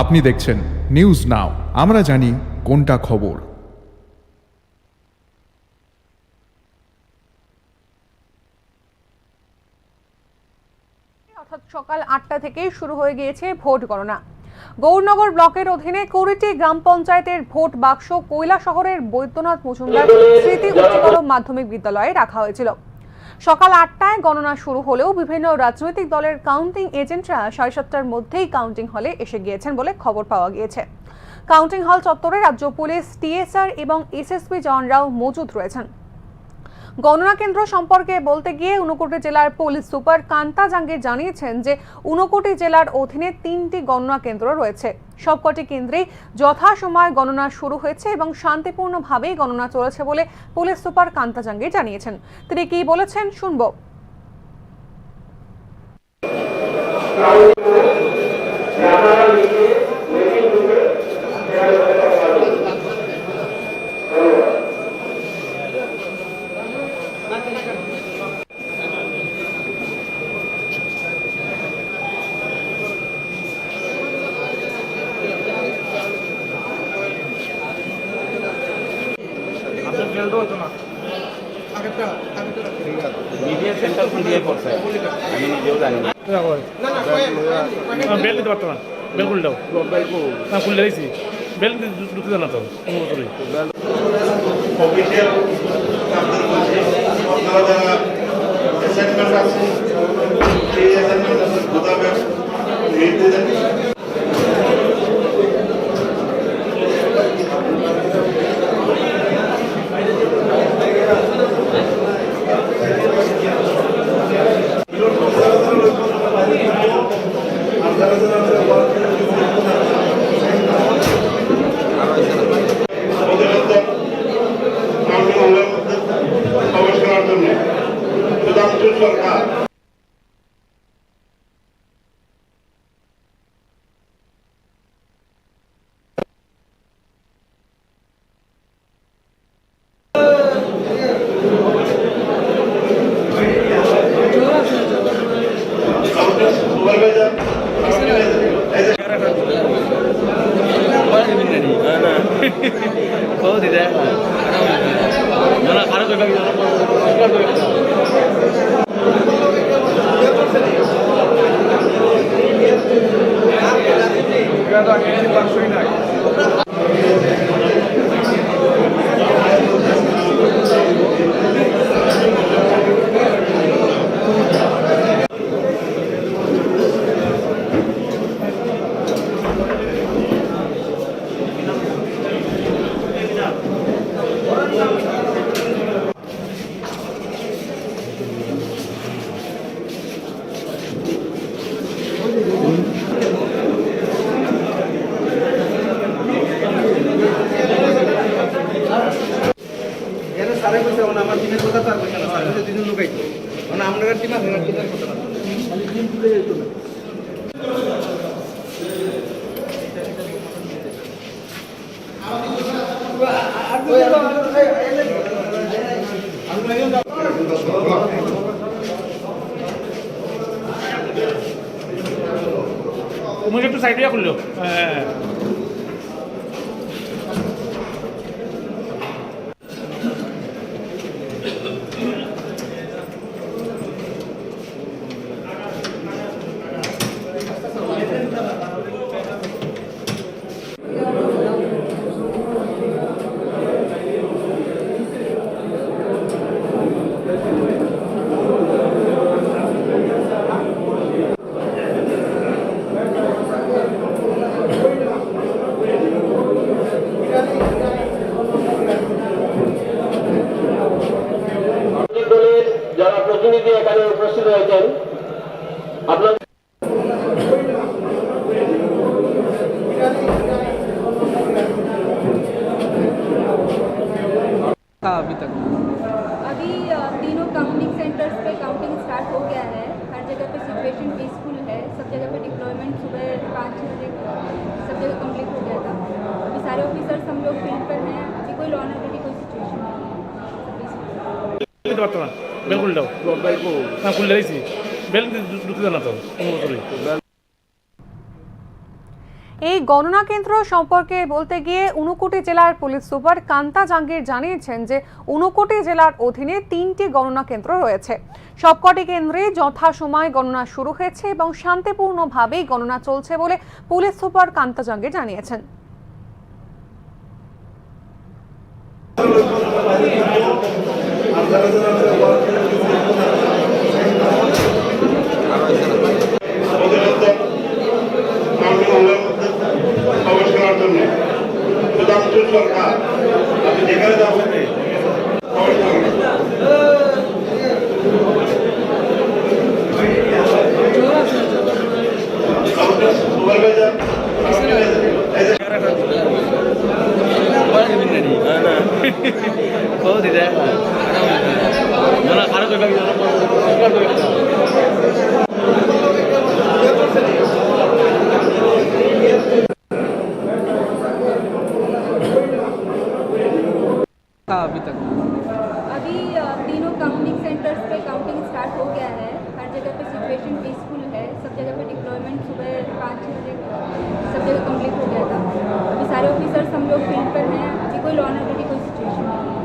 আপনি দেখছেন news now, আমরা জানি কোনটা খবর। অর্থাৎ সকাল 8টা থেকেই শুরু হয়ে গিয়েছে ভোট গণনা। গৌরনগর ব্লকের অধীনে কুড়িটি গ্রাম পঞ্চায়েতের ভোট বাক্স কৈলাসহরের বৈদ্যনাথ মজুমদার স্মৃতি উচ্চতর মাধ্যমিক বিদ্যালয়ে রাখা হয়েছিল। সকাল 8টায় গণনা শুরু হলেও বিভিন্ন রাজনৈতিক দলের কাউন্টিং এজেন্টরা 7:30টার মধ্যেই কাউন্টিং হলে এসে গিয়েছেন বলে খবর পাওয়া গিয়েছে। কাউন্টিং হল চত্বরে রাজ্য পুলিশ, টিএসআর এবং এসএসপি জওয়ানরাও মজুদ রয়েছেন। গণনা কেন্দ্র সম্পর্কে বলতে গিয়ে ঊনকোটি জেলার পুলিশ সুপার কান্তা জাঙ্গির জানিয়েছেন যে ঊনকোটি জেলার অধীনে 3টি গণনা কেন্দ্র রয়েছে। সবকটি কেন্দ্রেই যথাসময়ে গণনা শুরু হয়েছে এবং শান্তিপূর্ণভাবেই গণনা চলেছে বলে পুলিশ সুপার কান্তা জাঙ্গির জানিয়েছেন। তিনি কি বলেছেন শুনবো। মিডিয়া সেন্টার কোন দিকে পড়ছে আমি নিজেও জানি না। বেল দিতে পারতো না, বেল খুলে দাও। না খুলে দিয়েছি, বেল ঢুকতে দেয় না তো কোনো বছরই। আমার টিমের কথা তার কথা না, স্যার দুজন লোকাই তো মানে আমরা টিম আছে, টিমের কথা না খালি টিম তুলে যেত না। মুঝে একটু সাইড দিয়ে খুললো। হ্যাঁ যারা প্রতিনিধি এখানে উপস্থিত হয়েছেন আপনার अभी तीनों काउंटिंग सेंटर्स पे काउंटिंग स्टार्ट हो गया है। हर जगह पे सिचुएशन पीसफुल है। सब जगह पे डिप्लॉयमेंट सुबह 5-6 बजे सब जगह कंप्लीट हो गया था। अभी सारे ऑफिसर्स हम लोग फील्ड पर हैं। अभी कोई लॉ एंड ऑर्डर की कोई सिचुएशन नहीं है। বেল খুলে দাও। না খুলে দিয়েছি, বেল ঢুকতে দেয় না তো কোনো বছরই। এই গণনা কেন্দ্র সম্পর্কে বলতে গিয়ে ঊনকোটি জেলার পুলিশ সুপার কান্তা জাহাঙ্গীর জানিয়েছেন যে ঊনকোটি জেলার অধীনে 3টি গণনা কেন্দ্র রয়েছে। সবকটি কেন্দ্রে যথাসময়ে গণনা শুরু হয়েছে এবং শান্তিপূর্ণভাবেই গণনা চলছে বলে পুলিশ সুপার কান্তা জাহাঙ্গীর জানিয়েছেন। প্রবেশ করার জন্য সুধাংশু সরকার আপনি যেখানে যাবেন প্রবেশ করুন। সুপারভাইজার अभी तीनों काउंटिंग सेंटर्स पे काउंटिंग स्टार्ट हो गया है। हर जगह पे सिचुएशन पीसफुल है। सब जगह पे डिप्लॉयमेंट सुबह 5-6 बजे सब जगह कंप्लीट हो गया था। अभी सारे ऑफिसर्स हम लोग फील्ड पर हैं। अभी कोई लॉ एंड ऑर्डर की कोई सिचुएशन नहीं है।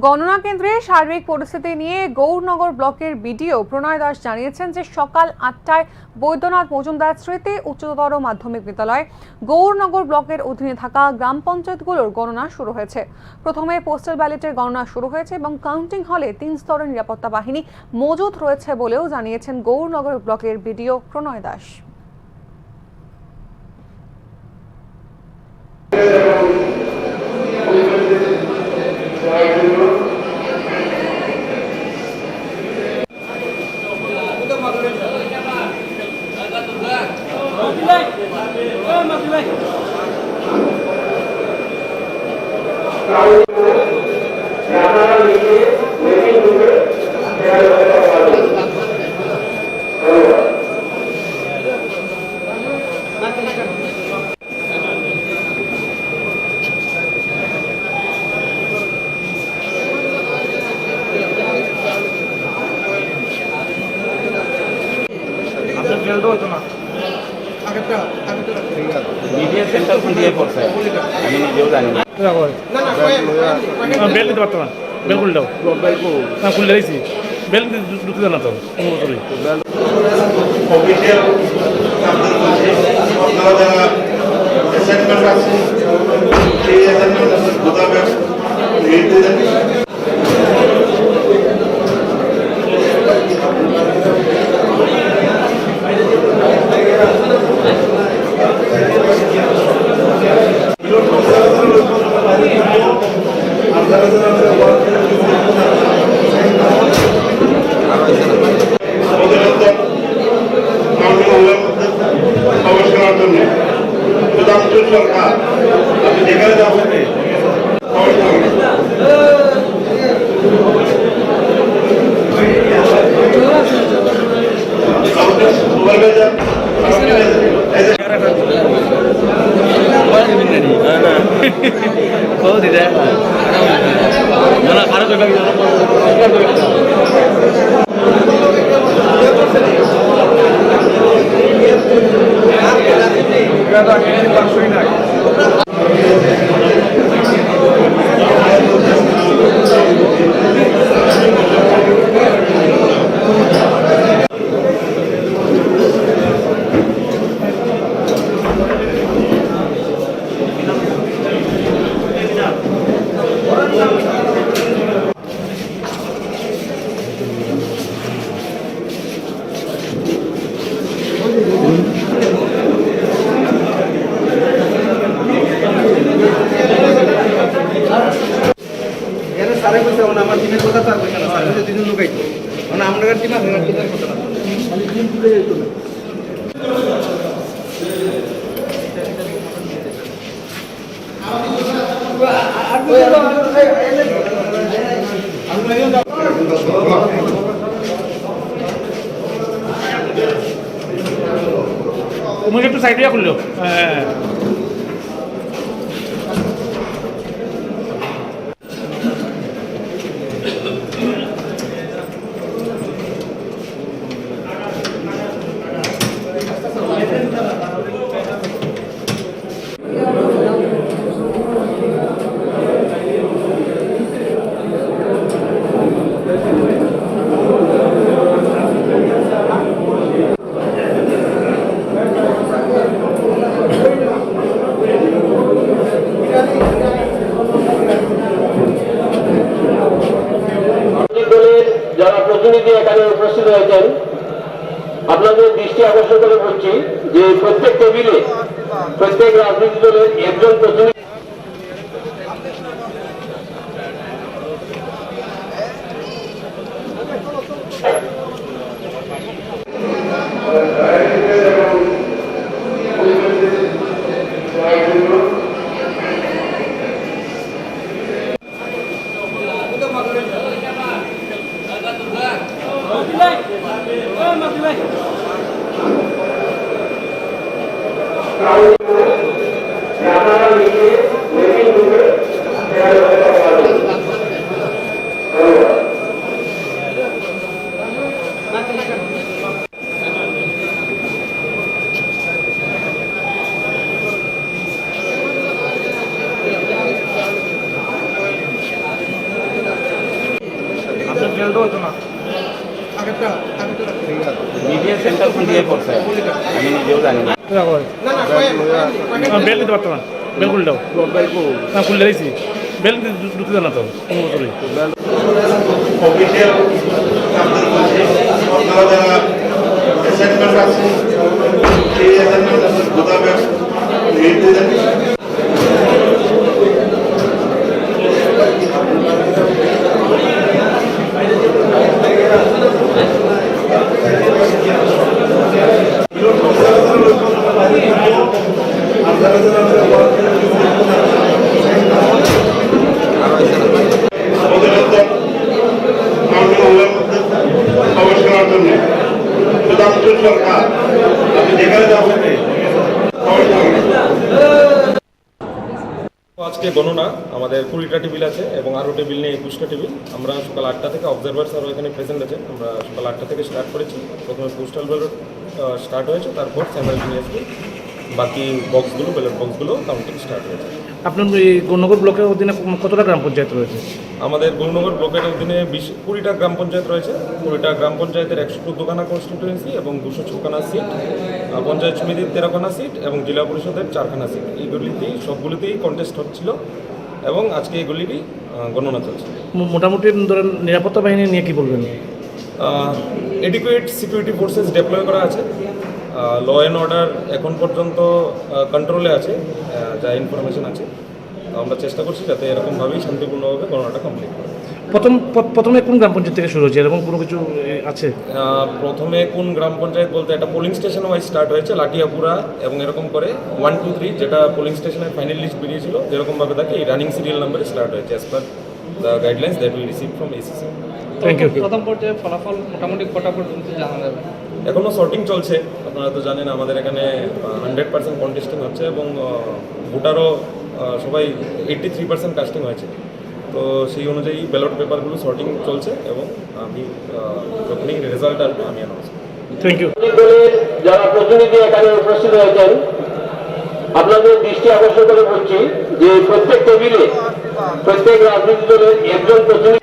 গণনা কেন্দ্রের সার্বিক পরিস্থিতি নিয়ে গৌরনগর ব্লকের বিডিও প্রণয় দাস জানিয়েছেন যে সকাল 8টায় বৈদ্যনাথ মজুমদার স্মৃতি উচ্চতর মাধ্যমিক বিদ্যালয় গৌরনগর ব্লকের অধীনে থাকা গ্রাম পঞ্চায়েতগুলোর গণনা শুরু হয়েছে। প্রথমে পোস্টাল ব্যালটের গণনা শুরু হয়েছে এবং কাউন্টিং হলে 3 স্তরের নিরাপত্তা বাহিনী মজুত রয়েছে বলেও জানিয়েছেন গৌরনগর ব্লকের BDO Pranay Das. Media centre কোন দিয়ে করছে আমি নিজেও জানি না। বেল দিতে পারতো না, বেল খুলে দাও। না খুলে দিয়েছি, বেল ঢুকতে দেন না তো। অফিসিয়াল আপনাদের কাছে আপনারা যারা অ্যাসাইনমেন্ট আছে সেই অ্যাসাইনমেন্ট মোতাবেক নির্দেশ দেন। প্রবেশ করার জন্য সুধাংশু সরকার আপনি যেখানে যাবেন প্রবেশ করুন। সুপারভাইজার সারে কইছে আমার টিমের কথা তো আর কইছে না, সারে দুজন লোক আইতো মানে আমরা টিম আছে না, টিমের কথা না খালি টিম তুলে যাইতো না। मुझे একটু সাইড দিয়ে খুললো। উপস্থিত হয়েছেন আপনাদের দৃষ্টি আকর্ষণ করে বলছি যে প্রত্যেক টেবিলে প্রত্যেক রাজনৈতিক দলের একজন প্রতিনিধি আপনার ফেলটা হতো না আগেরটা মিডিয়া সেন্টার কোন দিয়ে করছে আমি নিজেও জানি না। না না বেল দিতে পারতো না, বেল খুলে দাও। না খুলে দিয়েছি, বেল ঢুকতে দেন না তো কোনো বছরই। অফিসিয়াল আপনাদের বলছি আপনারা যারা অ্যাসাইনমেন্ট আছে সেই অ্যাসাইনমেন্ট মোতাবেক নির্দেশ দেন। প্রবেশ করার জন্য সুধাংশু সরকার আপনি যেখানে যাবেন প্রবেশ করুন। আজকে গণনা আমাদের 20টা টেবিল আছে এবং আরও টেবিল নিয়ে 21টা টেবিল। আমরা সকাল 8টা থেকে অবজারভার স্যারও এখানে প্রেজেন্ট আছেন। আমরা সকাল 8টা থেকে স্টার্ট করেছি। প্রথমে পোস্টাল ব্যালট স্টার্ট হয়েছে, তারপর স্যামাইলটেনিয়াসলি বাকি বক্সগুলো ব্যালট বক্সগুলো কাউন্টিং স্টার্ট হয়েছে। আপনার এই গৌরনগর ব্লকের অধীনে কতটা গ্রাম পঞ্চায়েত রয়েছে? আমাদের গৌরনগর ব্লকের অধীনে 20টা গ্রাম পঞ্চায়েত রয়েছে। 20টা গ্রাম পঞ্চায়েতের 114খানা কনস্টিটুয়েন্সি এবং 206খানা সিট, পঞ্চায়েত সমিতির 13খানা সিট এবং জেলা পরিষদের 4খানা সিট। এইগুলিতেই সবগুলিতেই কন্টেস্ট হচ্ছিল এবং আজকে এগুলিরই গণনা চলছে। মোটামুটি ধরেন নিরাপত্তা বাহিনী নিয়ে কি বলবেন? এডিকুয়েট সিকিউরিটি ফোর্সেস ডেপ্লয় করা আছে। ল অ্যান্ড অর্ডার এখন পর্যন্ত কন্ট্রোলে আছে, যা ইনফরমেশন আছে। তো আমরা চেষ্টা করছি যাতে এরকমভাবেই শান্তিপূর্ণভাবে গণনাটা কমপ্লিট করে। প্রথমে কোন গ্রাম পঞ্চায়েত থেকে শুরু হয়েছে, এরকম কোনো কিছু আছে? প্রথমে কোন গ্রাম পঞ্চায়েত বলতে একটা পোলিং স্টেশন ওয়াইজ স্টার্ট হয়েছে, লাটিয়াপুরা এবং এরকম করে 1, 2, 3 যেটা পোলিং স্টেশনের ফাইনাল লিস্ট বেরিয়েছিল যেরকমভাবে থাকে এই রানিং সিরিয়াল নাম্বারে স্টার্ট হয়েছে as per the guidelines that we receive from ACC. Thank you. প্রথম পর্যায়ে ফলাফল মোটামুটি কটা পর্যন্ত জানা যাবে? এখনও শর্টিং চলছে। আপনারা তো জানেন আমাদের এখানে 100% কন্টেস্টিং হচ্ছে এবং ভোটারও সবাই 83% কাস্টিং হয়েছে। তো সেই অনুযায়ী ব্যালট পেপারগুলো শর্টিং চলছে এবং আমি যখনই রেজাল্ট আসবে আমি অ্যানাউন্স করব। Thank you. দলের যারা প্রতিনিধি এখানে উপস্থিত হয়েছেন আপনাদের দৃষ্টি আকর্ষণ করে বলছি যে প্রত্যেক টেবিলে প্রত্যেক রাজনৈতিক দলের একজন প্রতিনিধি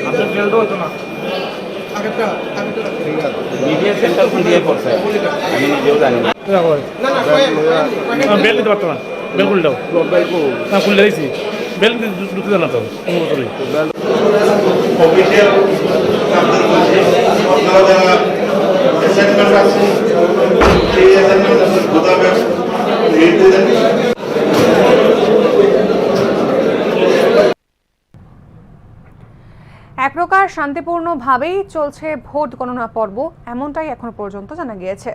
আপনার ফেলটা হতো না আগেরটা মিডিয়া সেন্টার কোন দিয়ে করছে আমি নিজেও জানি না। না না বেল দিতে পারতো না, বেল খুলে দাও। না খুলে দিয়েছি, বেল ঢুকতে দেন না তো কোনো বছরই। অফিসিয়াল আপনাদের বলছি আপনারা যারা অ্যাসাইনমেন্ট আছে সেই অ্যাসাইনমেন্ট মোতাবেক নির্দেশ দেন। এক প্রকার শান্তিপূর্ণভাবেই চলছে ভোট গণনা পর্ব, এমনটাই এখন পর্যন্ত জানা গিয়েছে।